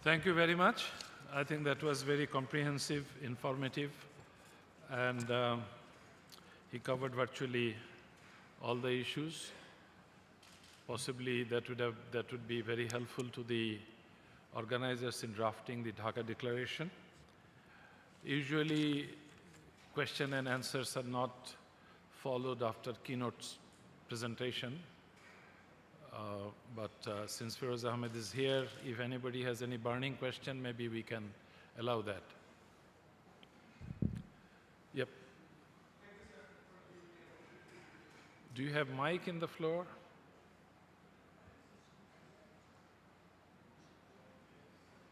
Thank you very much. I think that was very comprehensive, informative, and he covered virtually all the issues. Possibly that would be very helpful to the organizers in drafting the Dhaka Declaration. Usually, question and answers are not followed after keynote presentation. But since Firoz Ahmed is here, if anybody has any burning question, maybe we can allow that. Yep. Do you have mic in the floor?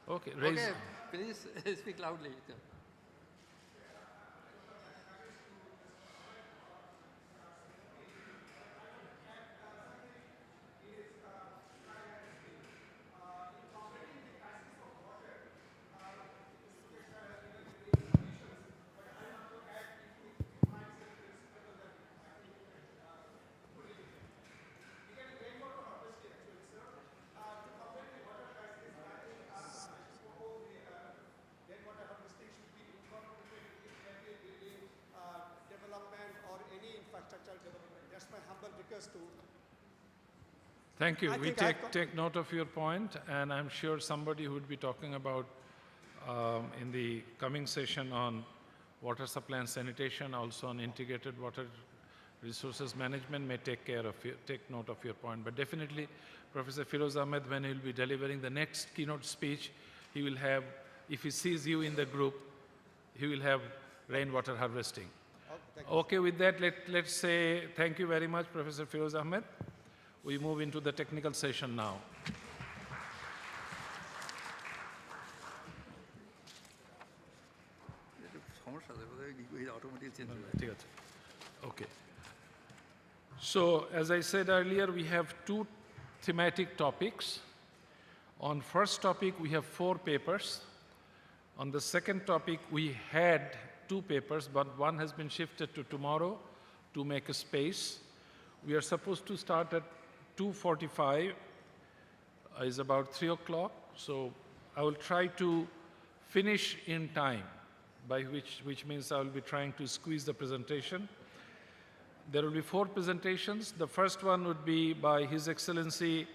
Okay, raise. Okay, please speak loudly. Thank you. We take note of your point, and I'm sure somebody who would be talking about in the coming session on water supply and sanitation, also on integrated water resources management, may take note of your point. But definitely, Professor Firoz Ahmed, when he will be delivering the next keynote speech, he will have, if he sees you in the group, he will have rainwater harvesting. Okay, with that, let's say thank you very much, Professor Firoz Ahmed. We move into the technical session now. Okay. So, as I said earlier, we have two thematic topics. On first topic, we have 4 papers. On the second topic, we had 2 papers, but one has been shifted to tomorrow to make a space. We are supposed to start at 2:45, is about 3 o'clock. So I will try to finish in time, by which means I will be trying to squeeze the presentation. There will be 4 presentations. The first one would be by His Excellency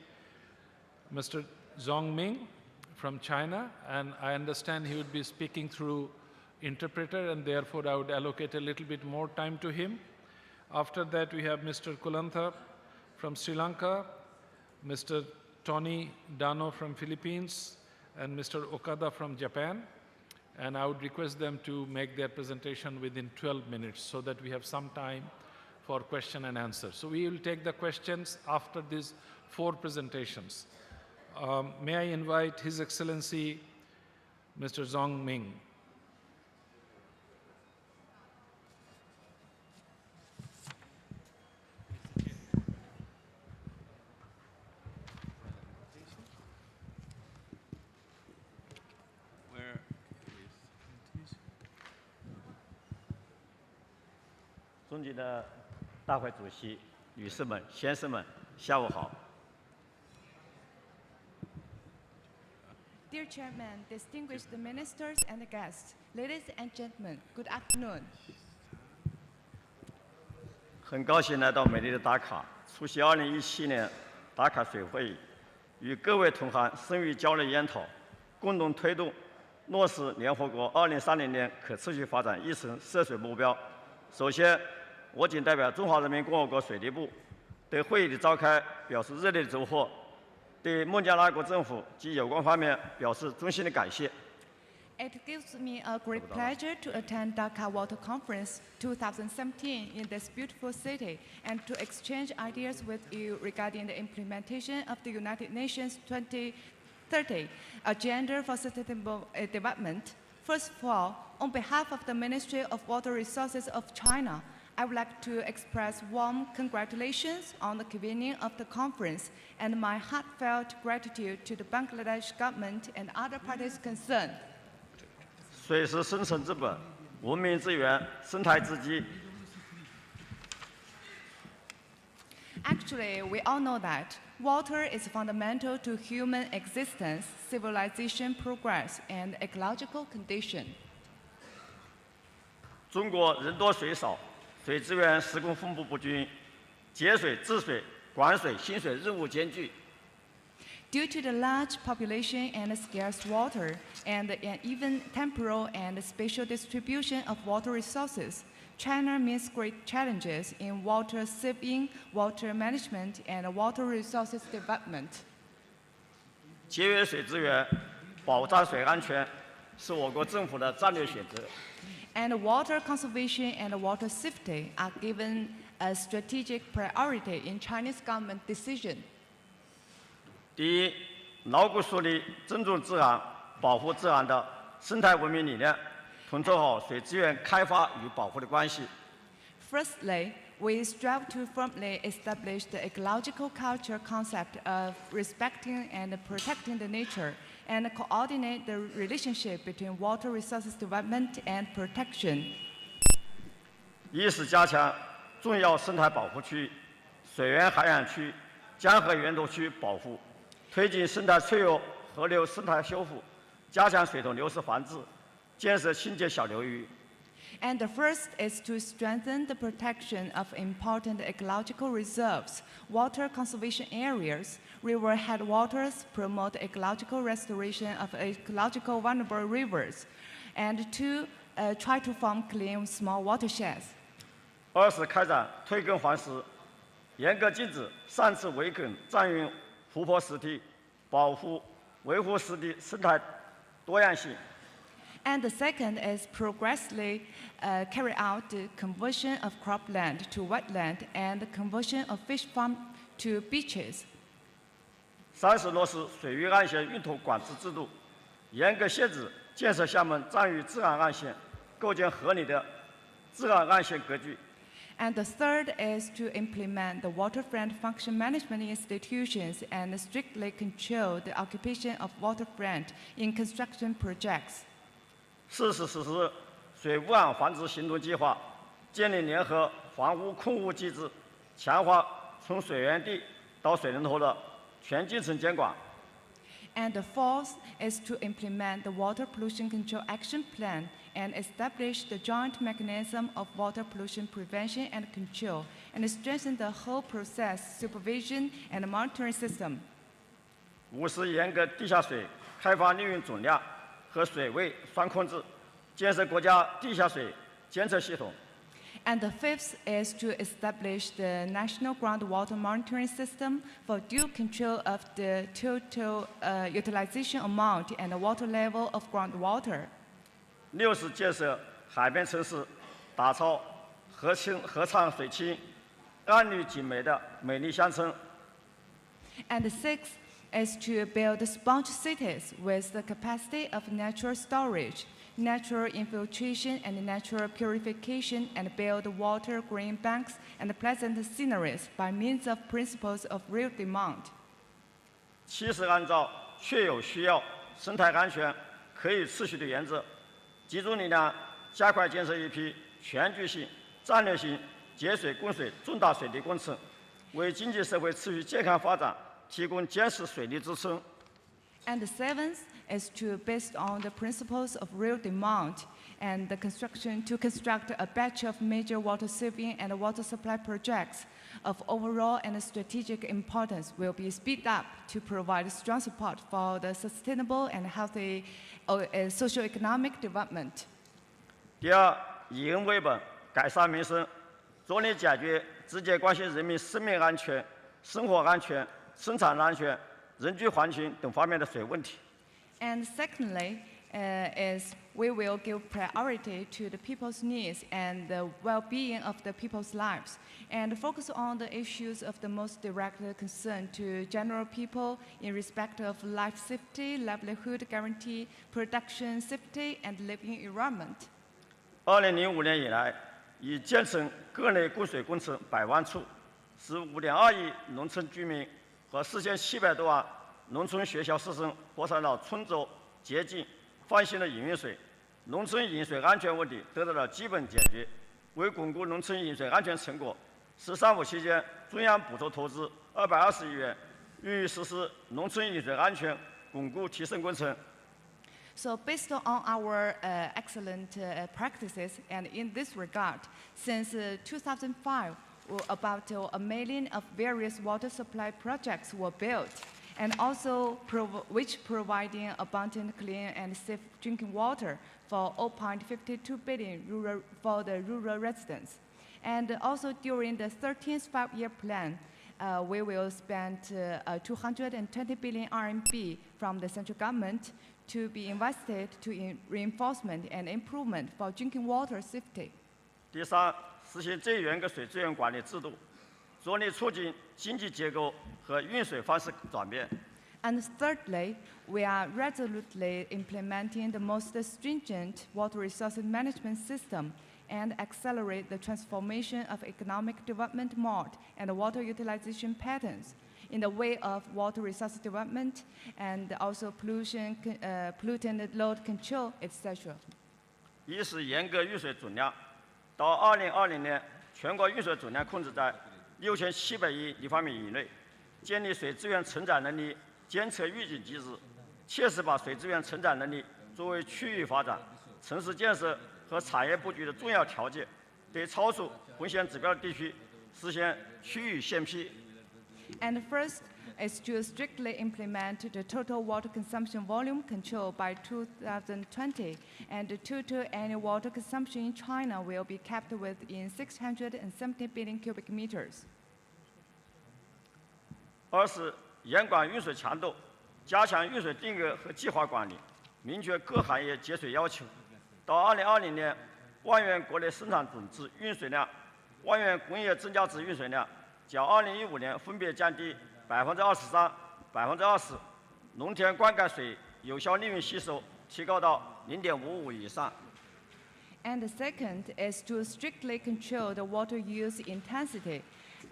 Mr. Zhong Ming from China, and I understand he would be speaking through interpreter, and therefore I would allocate a little bit more time to him. After that, we have Mr. Kulantha from Sri Lanka, Mr. Tony Dano from Philippines, and Mr. Okada from Japan. And I would request them to make their presentation within 12 minutes so that we have some time for question and answer. So we will take the questions after these 4 presentations. May I invite His Excellency Mr. Zhong Ming.尊敬的大会主席、女士们、先生们，下午好。Dear Chairman, distinguished ministers and guests, ladies and gentlemen, good afternoon. 很高兴来到美丽的达卡，出席2017年达卡水会，与各位同行深入交流研讨，共同推动落实联合国2030年可持续发展议程涉水目标。首先，我谨代表中华人民共和国水利部对会议的召开表示热烈的祝贺，对孟加拉国政府及有关方面表示衷心的感谢。It gives me a great pleasure to attend Dhaka Water Conference 2017 in this beautiful city and to exchange ideas with you regarding the implementation of the United Nations 2030 Agenda for Sustainable Development. First of all, on behalf of the Ministry of Water Resources of China, I would like to express warm congratulations on the convening of the conference and my heartfelt gratitude to the Bangladesh government and other parties concerned. 水是生存之本，文明之源，生态之基。Actually, we all know that water is fundamental to human existence, civilization progress, and ecological condition. 中国人多水少，水资源施工分布不均，节水、治水、管水、兴水任务艰巨。 Due to the large population and scarce water, and an even temporal and spatial distribution of water resources, China meets great challenges in water saving, water management, and water resources development. 节约水资源，保障水安全，是我国政府的战略选择。 And water conservation and water safety are given a strategic priority in Chinese government decision. 第一，牢固树立尊重自然、保护自然的生态文明理念，统筹好水资源开发与保护的关系。 Firstly, we strive to firmly establish the ecological culture concept of respecting and protecting the nature, and coordinate the relationship between water resources development and protection. 一是加强重要生态保护区、水源涵养区、江河源头区保护，推进生态脆弱河流生态修复，加强水土流失防治，建设清洁小流域。 And the first is to strengthen the protection of important ecological reserves, water conservation areas, river headwaters, promote ecological restoration of ecological vulnerable rivers, and to try to form clean small watersheds. 二是开展退耕还石，严格禁止擅自围垦占用湖泊湿地，维护湿地生态多样性。 And the second is progressively carry out the conversion of cropland to wetland and the conversion of fish farm to beaches. 三是落实水域岸线运土管制制度，严格限制建设项目占用自然岸线，构建合理的自然岸线格局。 And the third is to implement the waterfront function management institutions and strictly control the occupation of waterfront in construction projects. 四是实施水污染防治行动计划，建立联合防污控污机制，强化从水源地到水龙头的全进程监管。 And the fourth is to implement the Water Pollution Control Action Plan and establish the joint mechanism of water pollution prevention and control, and strengthen the whole process, supervision, and monitoring system. 五是严格地下水开发利用总量和水位双控制，建设国家地下水监测系统。 And the fifth is to establish the national groundwater monitoring system for due control of the total utilization amount and the water level of groundwater. 六是建设海边城市，打造河畅水清、岸绿景美的美丽乡村。 And the sixth is to build sponge cities with the capacity of natural storage, natural infiltration, and natural purification, and build water green banks and pleasant sceneries by means of principles of real demand. 七是按照确有需要、生态安全、可以持续的原则，集中力量加快建设一批全局性、战略性节水供水重大水利工程，为经济社会持续健康发展提供坚实水利支撑。 And the seventh is to, based on the principles of real demand and the to construct a batch of major water saving and water supply projects of overall and strategic importance will be speeded up to provide strong support for the sustainable and healthy socio-economic development. 第二，以人为本，改善民生，着力解决直接关系人民生命安全、生活安全、生产安全、人居环境等方面的水问题。 And secondly, is we will give priority to the people's needs and the well-being of the people's lives, and focus on the issues of the most direct concern to general people in respect of life safety, livelihood guarantee, production safety, and living environment. 2005年以来，已建成各类供水工程100万处，使5.2亿农村居民和4700多万农村学校师生获得了充足、洁净、放心的饮用水，农村饮水安全问题得到了基本解决。为巩固农村饮水安全成果，“十三五”期间，中央补助投资220亿元，用于实施农村饮水安全巩固提升工程。So based on our excellent practices, and in this regard, since 2005, about 1 million of various water supply projects were built, and also which providing abundant, clean, and safe drinking water for 0.52 billion for the rural residents. And also during the 13th five-year plan, we will spend 220 billion RMB from the central government to be invested to reinforcement and improvement for drinking water safety. 第三，实行最严格水资源管理制度，着力促进经济结构和运水方式转变。And thirdly, we are resolutely implementing the most stringent water resources management system and accelerate the transformation of economic development mode and water utilization patterns in the way of water resource development and also pollutant load control, etc. 一是严格用水总量，到2020年，全国用水总量控制在6700亿立方米以内，建立水资源承载能力监测预警机制，切实把水资源承载能力作为区域发展、城市建设和产业布局的重要条件，对超出风险指标的地区实现区域限批。And first is to strictly implement the total water consumption volume control by 2020, and the total annual water consumption in China will be kept within 670 billion cubic meters. 二是严管用水强度，加强用水定额和计划管理，明确各行业节水要求。到2020年，望远国内生产总值用水量、望远工业增加值用水量较2015年分别降低23%、20%，农田灌溉水有效利用吸收提高到0.55以上。And the second is to strictly control the water use intensity.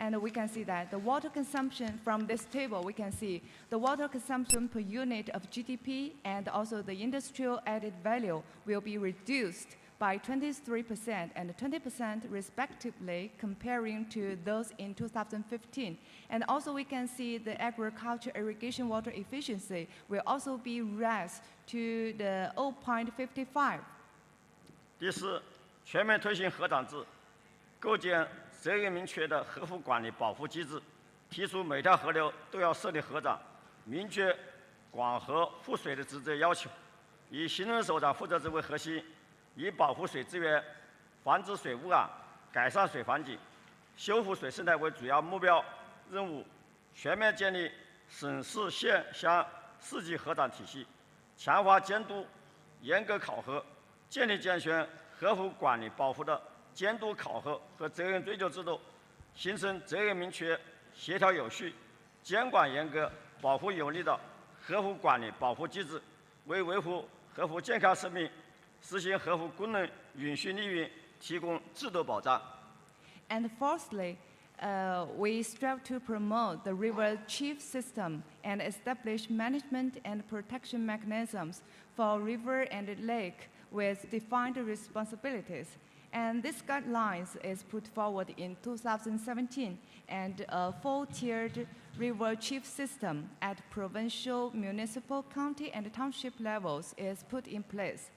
And we can see that the water consumption from this table, we can see the water consumption per unit of GDP and also the industrial added value will be reduced by 23% and 20% respectively comparing to those in 2015. And also we can see the agriculture irrigation water efficiency will also be raised to the 0.55. 第四，全面推行河长制，构建责任明确的河湖管理保护机制，提出每条河流都要设立河长，明确管河护水的职责要求，以行政首长负责制为核心，以保护水资源、防止水污染、改善水环境、修复水生态为主要目标任务，全面建立省市县乡4级河长体系，强化监督，严格考核，建立健全河湖管理保护的监督考核和责任追究制度，形成责任明确、协调有序、监管严格、保护有力的河湖管理保护机制，为维护河湖健康生命、实行河湖功能允许利用提供制度保障。And fourthly, we strive to promote the river chief system and establish management and protection mechanisms for river and lake with defined responsibilities. And this guidelines is put forward in 2017, and a 4-tiered river chief system at provincial, municipal, county, and township levels is put in place.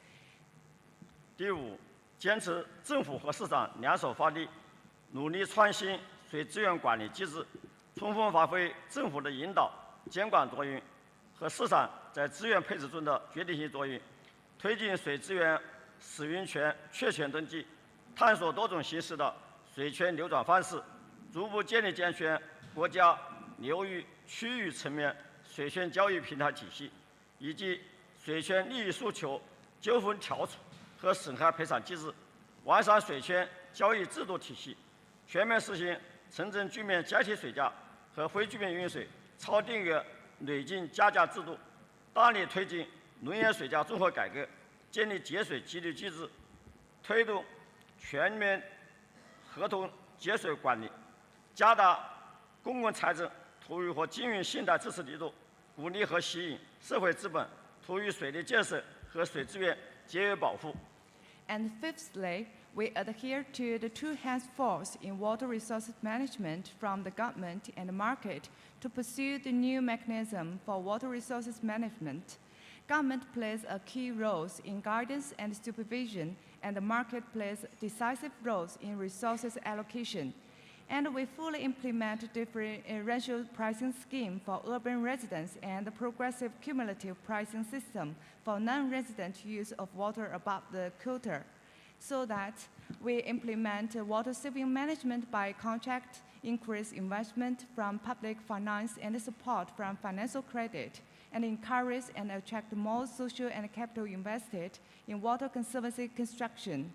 第五，坚持政府和市场两手发力，努力创新水资源管理机制，充分发挥政府的引导、监管作用和市场在资源配置中的决定性作用，推进水资源使用权确权登记，探索多种形式的水权流转方式，逐步建立健全国家、流域、区域层面水权交易平台体系，以及水权利益诉求、纠纷调处和损害赔偿机制，完善水权交易制度体系，全面实行城镇居民阶梯水价和非居民用水超定额累进加价制度，大力推进农业水价综合改革，建立节水激励机制，推动全面合同节水管理，加大公共财政投入和经营信贷支持力度，鼓励和吸引社会资本投入水利建设和水资源节约保护。And fifthly, we adhere to the two-hands force in water resources management from the government and the market to pursue the new mechanism for water resources management. Government plays a key role in guidance and supervision, and the market plays decisive roles in resources allocation. And we fully implement differential pricing scheme for urban residents and the progressive cumulative pricing system for non-resident use of water above the quota, so that we implement water saving management by contract, increase investment from public finance and support from financial credit, and encourage and attract more social and capital invested in water conservancy construction.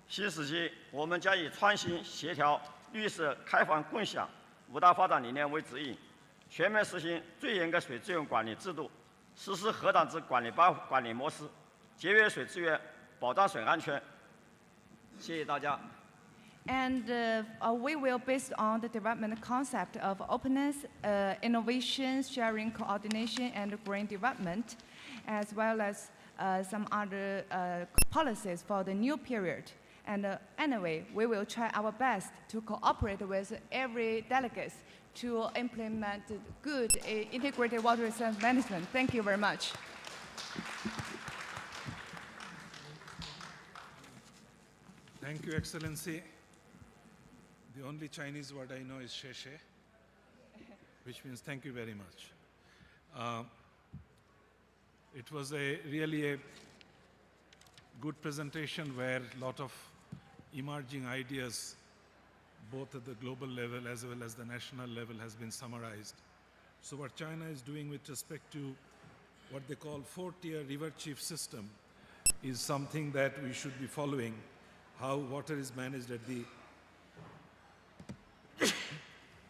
新时期，我们将以创新、协调、绿色、开放、共享五大发展理念为指引，全面实行最严格水资源管理制度，实施河档制管理模式，节约水资源，保障水安全。谢谢大家。 And we will, based on the development concept of openness, innovation, sharing, coordination, and green development, as well as some other policies for the new period. And anyway, we will try our best to cooperate with every delegate to implement good integrated water resource management. Thank you very much. Thank you, Excellency. The only Chinese word I know is "sheshe," which means thank you very much. It was really a good presentation where a lot of emerging ideas, both at the global level as well as the national level, has been summarized. So what China is doing with respect to what they call four-tier river chief system is something that we should be following, how water is managed at the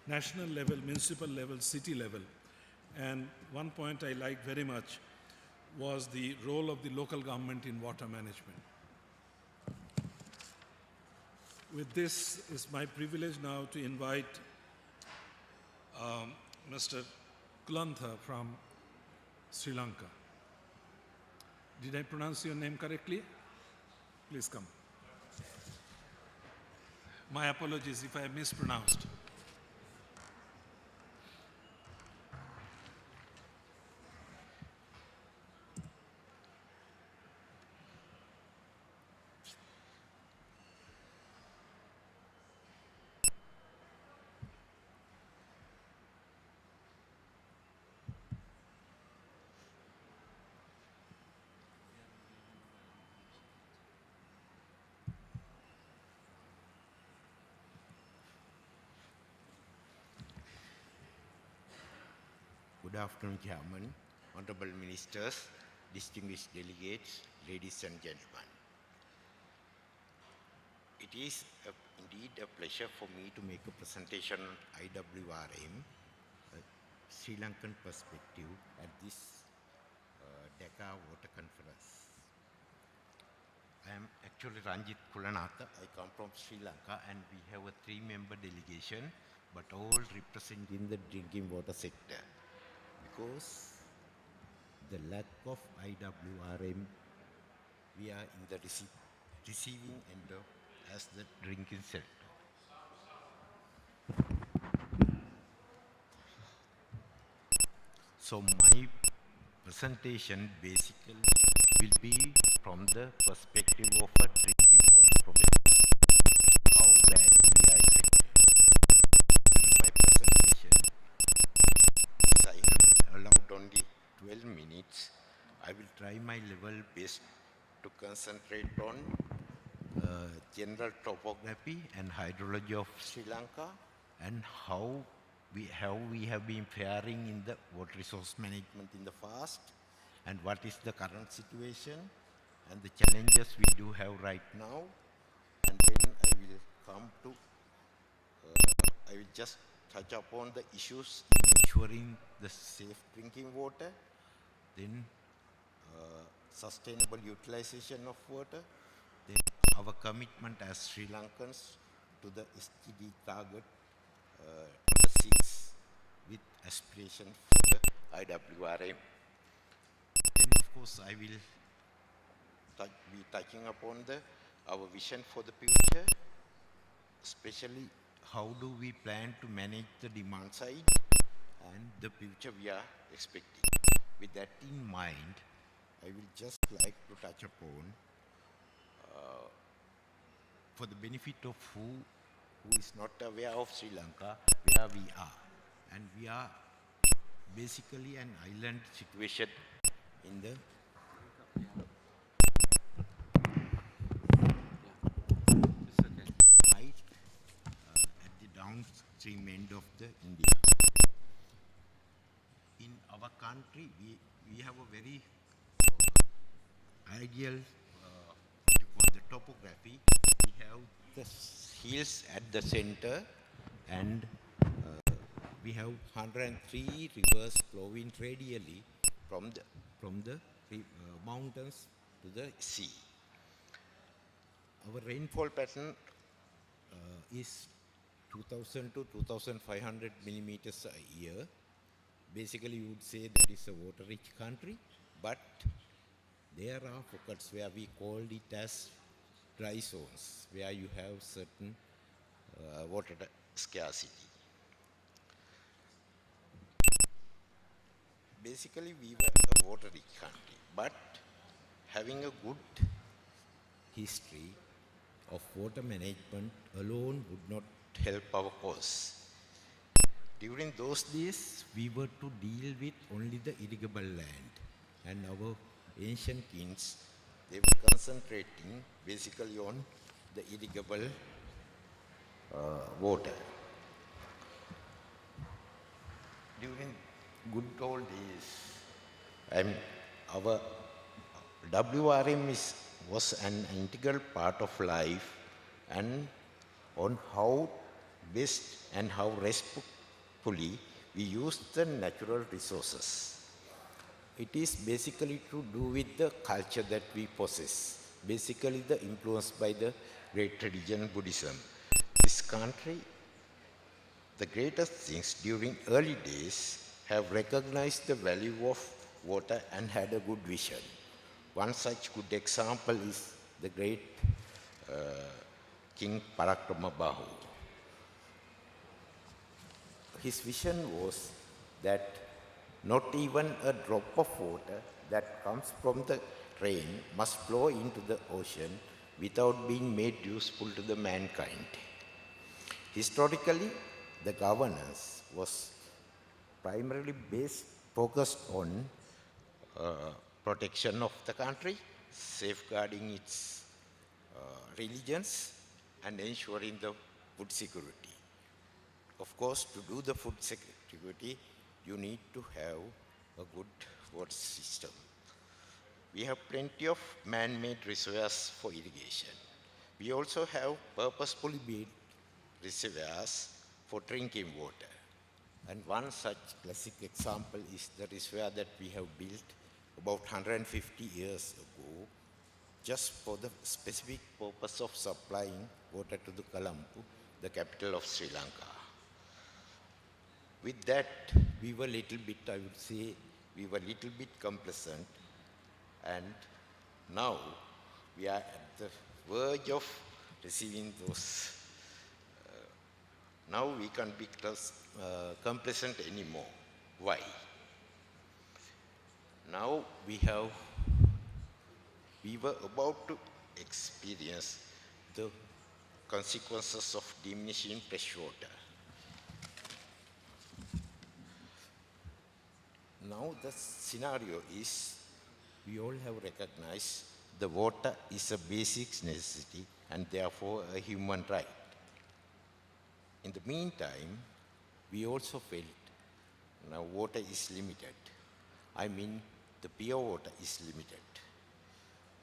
national level, municipal level, city level. And one point I liked very much was the role of the local government in water management. With this, it's my privilege now to invite Mr. Kulantha from Sri Lanka. Did I pronounce your name correctly? Please come. My apologies if I mispronounced. Good afternoon, Chairman, Honorable Ministers, distinguished delegates, ladies and gentlemen. It is indeed a pleasure for me to make a presentation on IWRM, a Sri Lankan perspective at this Dhaka Water Conference. I am actually Ranjit Kulanatha. I come from Sri Lanka and we have a 3-member delegation, but all representing the drinking water sector. Because the lack of IWRM, we are in the receiving end of as the drinking sector. So my presentation basically will be from the perspective of a drinking water problem, how badly we are affected. During my presentation, since I have been allowed only 12 minutes, I will try my level best to concentrate on general topography and hydrology of Sri Lanka and how we have been faring in the water resource management in the past and what is the current situation and the challenges we do have right now. And then I will come to, I will just touch upon the issues in ensuring the safe drinking water, then sustainable utilization of water, then our commitment as Sri Lankans to the SDG target number 6 with aspiration for the IWRM. Then of course I will be touching upon the our vision for the future, especially how do we plan to manage the demand side and the future we are expecting. With that in mind, I will just like to touch upon for the benefit of who is not aware of Sri Lanka, where we are. And we are basically an island situation in the right at the downstream end of the India. In our country, we have a very ideal for the topography. We have the hills at the center, and we have 103 rivers flowing radially from the mountains to the sea. Our rainfall pattern is 2000 to 2500 millimeters a year. Basically, you would say that is a water-rich country, but there are pockets where we call it as dry zones, where you have certain water scarcity. Basically, we were a water-rich country, but having a good history of water management alone would not help our cause. During those days, we were to deal with only the irrigable land, and our ancient kings, they were concentrating basically on the irrigable water. During good old days, our WRM was an integral part of life, and on how best and how respectfully we use the natural resources. It is basically to do with the culture that we possess, basically the influence by the great religion Buddhism. This country, the greatest things during early days have recognized the value of water and had a good vision. One such good example is the great King Parakramabahu. His vision was that not even a drop of water that comes from the rain must flow into the ocean without being made useful to the mankind. Historically, the governance was primarily focused on protection of the country, safeguarding its religions, and ensuring the food security. Of course, to do the food security, you need to have a good water system. We have plenty of man-made reservoirs for irrigation. We also have purposefully built reservoirs for drinking water. And one such classic example is the reservoir that we have built about 150 years ago, just for the specific purpose of supplying water to the Colombo, the capital of Sri Lanka. With that, we were little bit, I would say, we were little bit complacent, and now we are at the verge of receiving those. Now we can't be complacent anymore. Why? Now we were about to experience the consequences of diminishing fresh water. Now the scenario is, we all have recognized the water is a basic necessity and therefore a human right. In the meantime, we also felt now water is limited. I mean, the pure water is limited.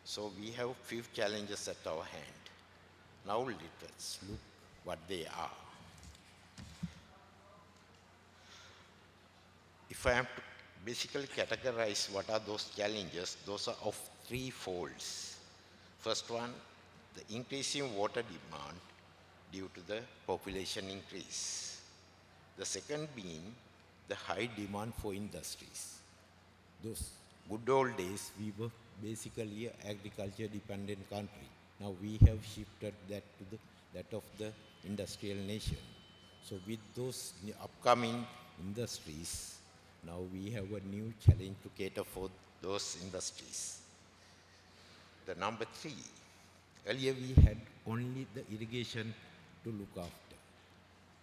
So we have few challenges at our hand. Now let's look what they are. If I am to basically categorize what are those challenges, those are of three folds. First one, the increasing water demand due to the population increase. The second being the high demand for industries. Those good old days, we were basically an agriculture dependent country. Now we have shifted that to that of the industrial nation. So with those upcoming industries, now we have a new challenge to cater for those industries. The number 3, earlier we had only the irrigation to look after.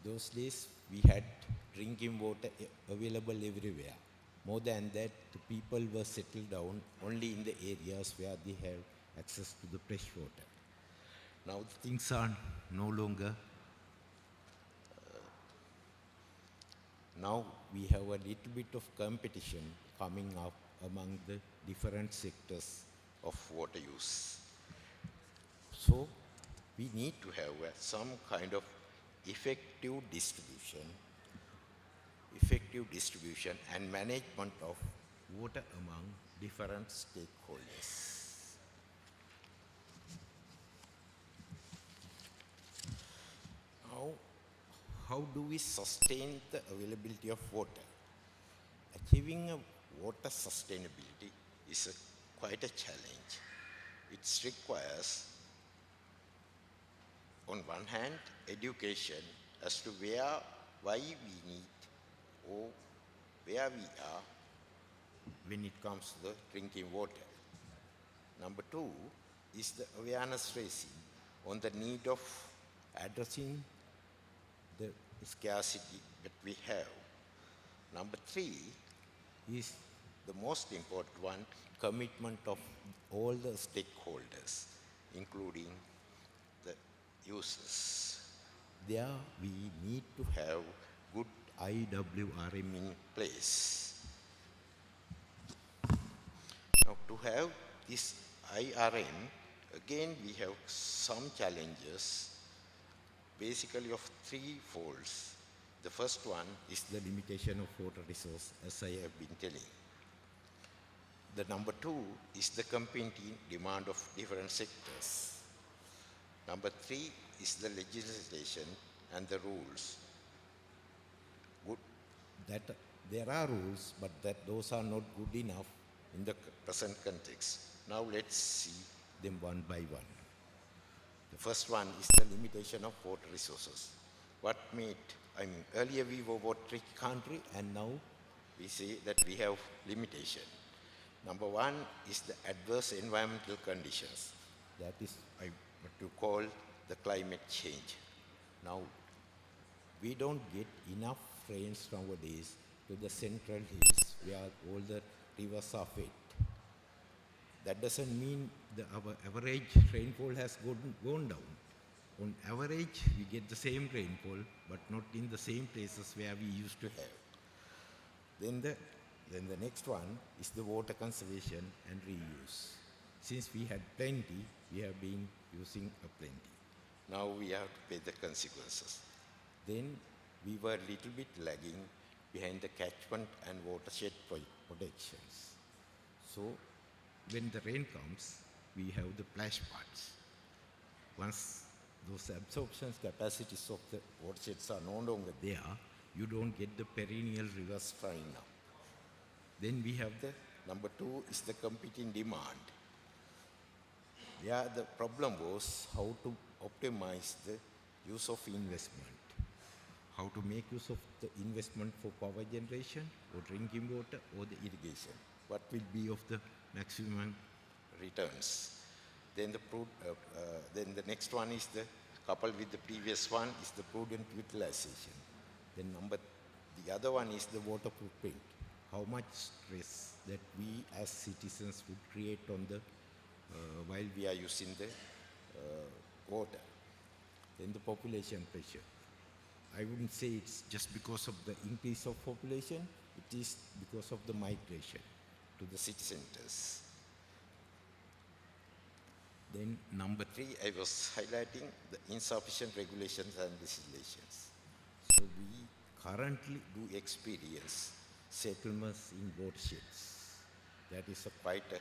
Those days we had drinking water available everywhere. More than that, the people were settled down only in the areas where they have access to the fresh water. Now things are no longer. Now we have a little bit of competition coming up among the different sectors of water use. So we need to have some kind of effective distribution and management of water among different stakeholders. Now, how do we sustain the availability of water? Achieving a water sustainability is quite a challenge. It requires, on one hand, education as to why we need or where we are when it comes to the drinking water. Number 2 is the awareness raising on the need of addressing the scarcity that we have. Number 3 is the most important one, commitment of all the stakeholders, including the users. There we need to have good IWRM in place. Now to have this IRM, again we have some challenges, basically of 3 folds. The first one is the limitation of water resource, as I have been telling. The number 2 is the competing demand of different sectors. Number 3 is the legislation and the rules. That there are rules, but that those are not good enough in the present context. Now let's see them one by one. The first one is the limitation of water resources. Earlier we were water-rich country, and now we say that we have limitation. Number 1 is the adverse environmental conditions. That is what you call the climate change. Now, we don't get enough rains nowadays to the central hills where all the rivers are fed. That doesn't mean our average rainfall has gone down. On average, we get the same rainfall, but not in the same places where we used to have. Then the next one is the water conservation and reuse. Since we had plenty, we have been using a plenty. Now we have to pay the consequences. Then we were a little bit lagging behind the catchment and watershed protections. So when the rain comes, we have the flash floods. Once those absorption capacities of the watersheds are no longer there, you don't get the perennial rivers drying up. Then we have the number 2 is the competing demand. Where the problem was how to optimize the use of investment. How to make use of the investment for power generation or drinking water or the irrigation. What will be of the maximum returns? Then the next one is coupled with the previous one is the prudent utilization. Then the other one is the water footprint. How much stress that we as citizens would create on the while we are using the water. Then the population pressure. I wouldn't say it's just because of the increase of population, it is because of the migration to the city centers. Then number 3, I was highlighting the insufficient regulations and legislations. So we currently do experience settlements in watersheds. That is quite a